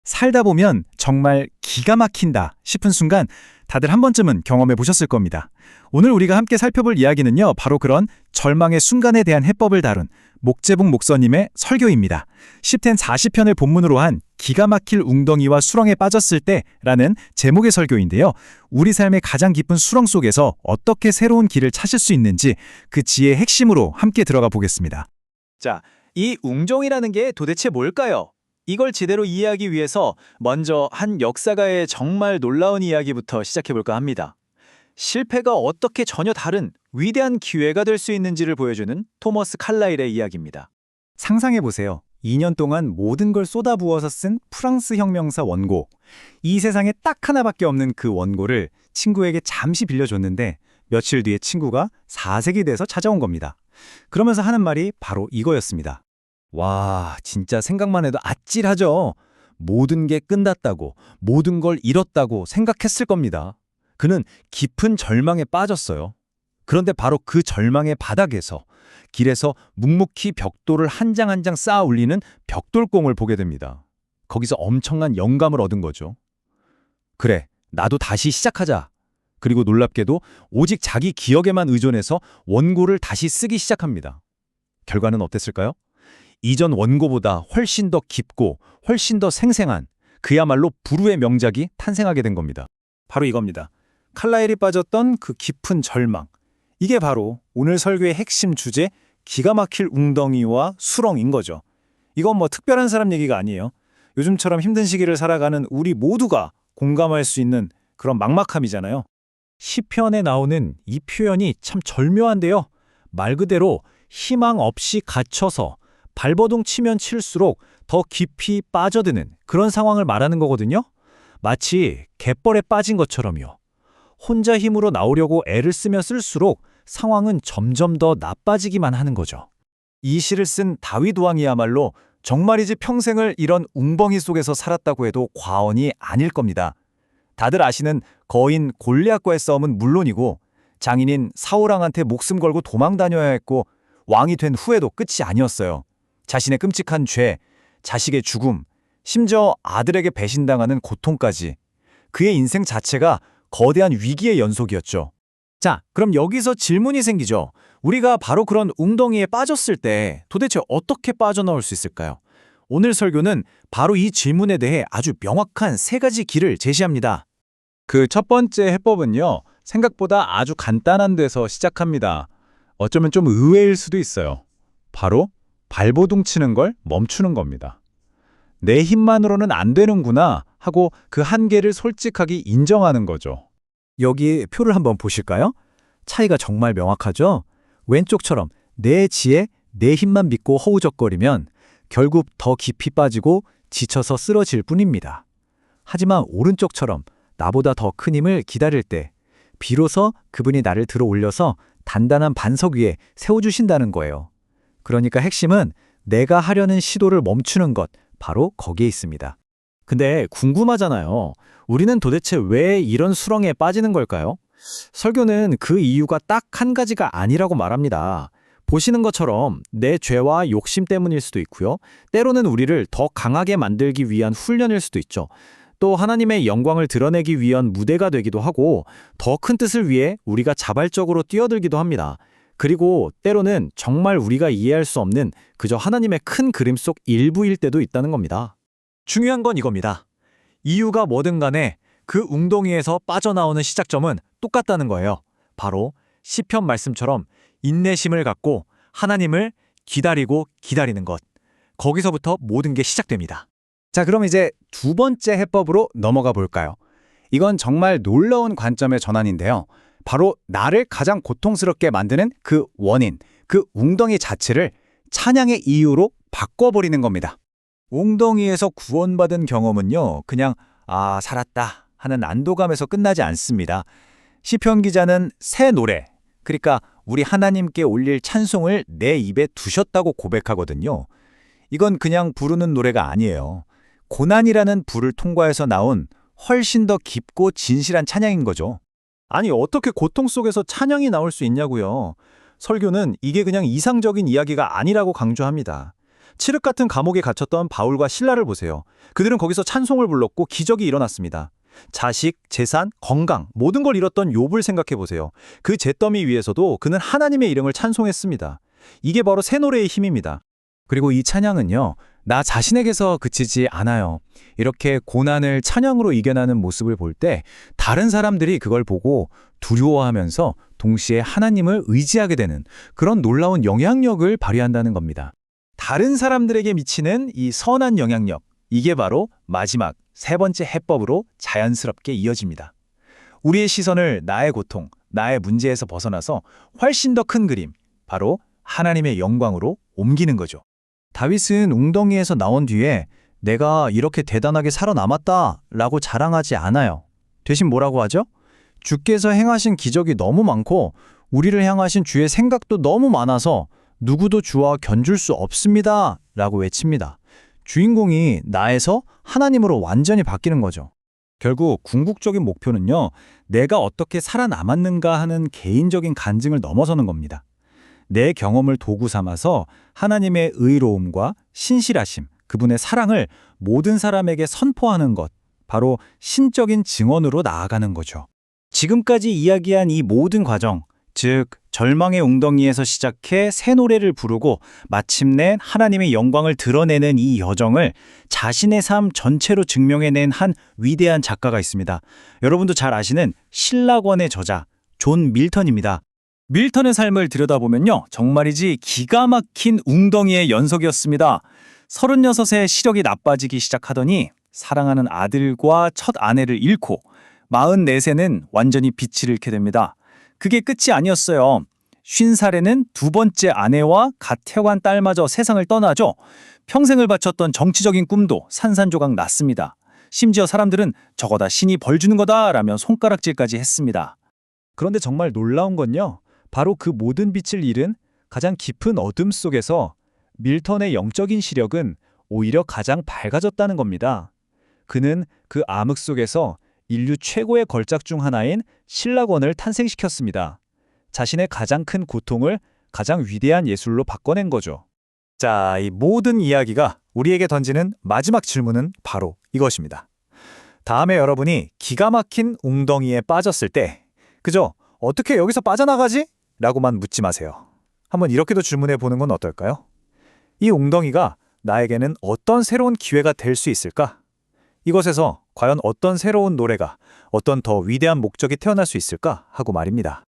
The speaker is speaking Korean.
살다 보면 정말 기가 막힌다 싶은 순간 다들 한 번쯤은 경험해 보셨을 겁니다. 오늘 우리가 함께 살펴볼 이야기는요, 바로 그런 절망의 순간에 대한 해법을 다룬 목재봉 목사님의 설교입니다. 10텐 40편을 본문으로 한 기가 막힐 웅덩이와 수렁에 빠졌을 때라는 제목의 설교인데요. 우리 삶의 가장 깊은 수렁 속에서 어떻게 새로운 길을 찾을 수 있는지 그 지혜의 핵심으로 함께 들어가 보겠습니다. 자, 이 웅정이라는 게 도대체 뭘까요? 이걸 제대로 이해하기 위해서 먼저 한 역사가의 정말 놀라운 이야기부터 시작해볼까 합니다. 실패가 어떻게 전혀 다른 위대한 기회가 될 수 있는지를 보여주는 토머스 칼라일의 이야기입니다. 상상해보세요. 2년 동안 모든 걸 쏟아부어서 쓴 프랑스 혁명사 원고. 이 세상에 딱 하나밖에 없는 그 원고를 친구에게 잠시 빌려줬는데 며칠 뒤에 친구가 사색이 돼서 찾아온 겁니다. 그러면서 하는 말이 바로 이거였습니다. 와, 진짜 생각만 해도 아찔하죠. 모든 게 끝났다고, 모든 걸 잃었다고 생각했을 겁니다. 그는 깊은 절망에 빠졌어요. 그런데 바로 그 절망의 바닥에서, 길에서 묵묵히 벽돌을 한 장 한 장 쌓아 올리는 벽돌공을 보게 됩니다. 거기서 엄청난 영감을 얻은 거죠. 그래, 나도 다시 시작하자. 그리고 놀랍게도 오직 자기 기억에만 의존해서 원고를 다시 쓰기 시작합니다. 결과는 어땠을까요? 이전 원고보다 훨씬 더 깊고 훨씬 더 생생한 그야말로 불후의 명작이 탄생하게 된 겁니다. 바로 이겁니다. 칼라일이 빠졌던 그 깊은 절망. 이게 바로 오늘 설교의 핵심 주제, 기가 막힐 웅덩이와 수렁인 거죠. 이건 뭐 특별한 사람 얘기가 아니에요. 요즘처럼 힘든 시기를 살아가는 우리 모두가 공감할 수 있는 그런 막막함이잖아요. 시편에 나오는 이 표현이 참 절묘한데요. 말 그대로 희망 없이 갇혀서 발버둥 치면 칠수록 더 깊이 빠져드는 그런 상황을 말하는 거거든요. 마치 갯벌에 빠진 것처럼요. 혼자 힘으로 나오려고 애를 쓰면 쓸수록 상황은 점점 더 나빠지기만 하는 거죠. 이 시를 쓴 다윗 왕이야말로 정말이지 평생을 이런 웅덩이 속에서 살았다고 해도 과언이 아닐 겁니다. 다들 아시는 거인 골리앗과의 싸움은 물론이고 장인인 사울 왕한테 목숨 걸고 도망 다녀야 했고 왕이 된 후에도 끝이 아니었어요. 자신의 끔찍한 죄, 자식의 죽음, 심지어 아들에게 배신당하는 고통까지 그의 인생 자체가 거대한 위기의 연속이었죠. 자, 그럼 여기서 질문이 생기죠. 우리가 바로 그런 웅덩이에 빠졌을 때 도대체 어떻게 빠져나올 수 있을까요? 오늘 설교는 바로 이 질문에 대해 아주 명확한 세 가지 길을 제시합니다. 그 첫 번째 해법은요, 생각보다 아주 간단한 데서 시작합니다. 어쩌면 좀 의외일 수도 있어요. 바로 발버둥 치는 걸 멈추는 겁니다. 내 힘만으로는 안 되는구나 하고 그 한계를 솔직하게 인정하는 거죠. 여기 표를 한번 보실까요? 차이가 정말 명확하죠? 왼쪽처럼 내 지혜, 내 힘만 믿고 허우적거리면 결국 더 깊이 빠지고 지쳐서 쓰러질 뿐입니다. 하지만 오른쪽처럼 나보다 더 큰 힘을 기다릴 때 비로소 그분이 나를 들어 올려서 단단한 반석 위에 세워주신다는 거예요. 그러니까 핵심은 내가 하려는 시도를 멈추는 것, 바로 거기에 있습니다. 근데 궁금하잖아요. 우리는 도대체 왜 이런 수렁에 빠지는 걸까요? 설교는 그 이유가 딱 한 가지가 아니라고 말합니다. 보시는 것처럼 내 죄와 욕심 때문일 수도 있고요. 때로는 우리를 더 강하게 만들기 위한 훈련일 수도 있죠. 또 하나님의 영광을 드러내기 위한 무대가 되기도 하고 더 큰 뜻을 위해 우리가 자발적으로 뛰어들기도 합니다. 그리고 때로는 정말 우리가 이해할 수 없는 그저 하나님의 큰 그림 속 일부일 때도 있다는 겁니다. 중요한 건 이겁니다. 이유가 뭐든 간에 그 웅덩이에서 빠져나오는 시작점은 똑같다는 거예요. 바로 시편 말씀처럼 인내심을 갖고 하나님을 기다리고 기다리는 것. 거기서부터 모든 게 시작됩니다. 자, 그럼 이제 두 번째 해법으로 넘어가 볼까요? 이건 정말 놀라운 관점의 전환인데요. 바로 나를 가장 고통스럽게 만드는 그 원인, 그 웅덩이 자체를 찬양의 이유로 바꿔버리는 겁니다. 웅덩이에서 구원받은 경험은요, 그냥 살았다 하는 안도감에서 끝나지 않습니다. 시편 기자는 새 노래, 그러니까 우리 하나님께 올릴 찬송을 내 입에 두셨다고 고백하거든요. 이건 그냥 부르는 노래가 아니에요. 고난이라는 불을 통과해서 나온 훨씬 더 깊고 진실한 찬양인 거죠. 아니, 어떻게 고통 속에서 찬양이 나올 수 있냐고요. 설교는 이게 그냥 이상적인 이야기가 아니라고 강조합니다. 칠흑 같은 감옥에 갇혔던 바울과 실라를 보세요. 그들은 거기서 찬송을 불렀고 기적이 일어났습니다. 자식, 재산, 건강, 모든 걸 잃었던 욥을 생각해 보세요. 그 잿더미 위에서도 그는 하나님의 이름을 찬송했습니다. 이게 바로 새 노래의 힘입니다. 그리고 이 찬양은요, 나 자신에게서 그치지 않아요. 이렇게 고난을 찬양으로 이겨나는 모습을 볼 때 다른 사람들이 그걸 보고 두려워하면서 동시에 하나님을 의지하게 되는 그런 놀라운 영향력을 발휘한다는 겁니다. 다른 사람들에게 미치는 이 선한 영향력, 이게 바로 마지막 세 번째 해법으로 자연스럽게 이어집니다. 우리의 시선을 나의 고통, 나의 문제에서 벗어나서 훨씬 더 큰 그림, 바로 하나님의 영광으로 옮기는 거죠. 다윗은 웅덩이에서 나온 뒤에 내가 이렇게 대단하게 살아남았다 라고 자랑하지 않아요. 대신 뭐라고 하죠? 주께서 행하신 기적이 너무 많고 우리를 향하신 주의 생각도 너무 많아서 누구도 주와 견줄 수 없습니다 라고 외칩니다. 주인공이 나에서 하나님으로 완전히 바뀌는 거죠. 결국 궁극적인 목표는요, 내가 어떻게 살아남았는가 하는 개인적인 간증을 넘어서는 겁니다. 내 경험을 도구 삼아서 하나님의 의로움과 신실하심, 그분의 사랑을 모든 사람에게 선포하는 것, 바로 신적인 증언으로 나아가는 거죠. 지금까지 이야기한 이 모든 과정, 즉 절망의 웅덩이에서 시작해 새 노래를 부르고 마침내 하나님의 영광을 드러내는 이 여정을 자신의 삶 전체로 증명해낸 한 위대한 작가가 있습니다. 여러분도 잘 아시는 신라권의 저자 존 밀턴입니다. 밀턴의 삶을 들여다보면요, 정말이지 기가 막힌 웅덩이의 연속이었습니다. 36세 시력이 나빠지기 시작하더니 사랑하는 아들과 첫 아내를 잃고 44세는 완전히 빛을 잃게 됩니다. 그게 끝이 아니었어요. 50살에는 두 번째 아내와 갓 태어난 딸마저 세상을 떠나죠. 평생을 바쳤던 정치적인 꿈도 산산조각 났습니다. 심지어 사람들은 저거 다 신이 벌 주는 거다라며 손가락질까지 했습니다. 그런데 정말 놀라운 건요, 바로 그 모든 빛을 잃은 가장 깊은 어둠 속에서 밀턴의 영적인 시력은 오히려 가장 밝아졌다는 겁니다. 그는 그 암흑 속에서 인류 최고의 걸작 중 하나인 신라권을 탄생시켰습니다. 자신의 가장 큰 고통을 가장 위대한 예술로 바꿔낸 거죠. 자, 이 모든 이야기가 우리에게 던지는 마지막 질문은 바로 이것입니다. 다음에 여러분이 기가 막힌 웅덩이에 빠졌을 때 그저 어떻게 여기서 빠져나가지? 라고만 묻지 마세요. 한번 이렇게도 질문해 보는 건 어떨까요? 이 웅덩이가 나에게는 어떤 새로운 기회가 될 수 있을까? 이것에서 과연 어떤 새로운 노래가, 어떤 더 위대한 목적이 태어날 수 있을까? 하고 말입니다.